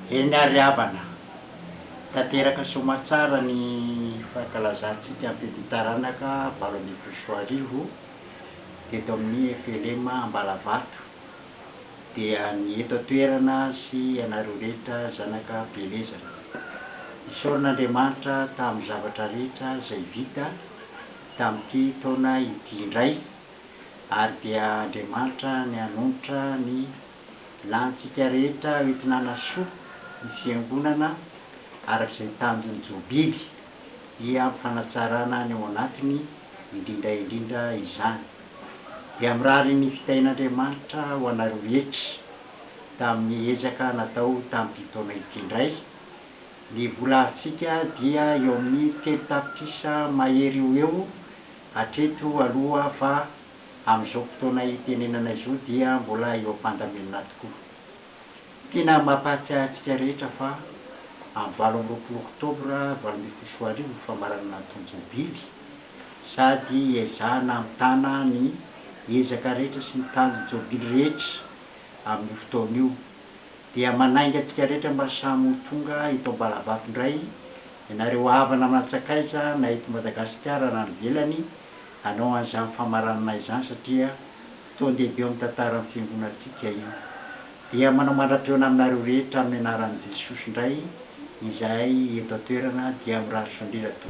Eny ary havana, tanteraka soamantsara ny fankalazantsika amin'ny taranaka 2024 teto amin'ny FLM Ambalavato, dia ny eto an-toerana sy ianareo rehetra zanaka belezana. Isaoran'Andriamanitra tamin'ny zavatra rehetra izay vita tamin'ity taona ity indray, ary dia Andriamanitra ny hanombotra ny lanitsika rehetra entina hanasoa ny fiangonana arak'izay tanjon'ny Jobily dia fanatsarana ny ao anatiny indrindra izany. Dia mirary ny fitahin'Andriamanitra ho anareo rehetra tamin'ny ezaka natao tamin'ity taona ity indray. Ny vola avitsika dia eo amin'ny 3 tapitrisa mahery eo hatreto aloha, fa amin'izao fotoana itenenana izao dia mbola eo am-pandaminana tokoa. Tena mampahatsiahy antsika rehetra fa amin'ny 20 Oktobra 2024 famaranana taon'ny Jobily, sady ezahana mitana ny ezaka rehetra sy ny tanjon'ny Jobily rehetra amin'ny fotoana io. Dia manainga antsika rehetra mba samy tonga eto Ambalavato indray, ianareo havana Mantsakaiza na eto Madagasikara na ivelany, hanao an'izany famaranana izany satria fotoan-dehibe amin'ny tantaran'ny fiangonantsika io. Dia manao mandra-peona aminareo rehetra amin'ny anaran'i Jesosy indray, izay eto an-toerana dia mirary indrindra.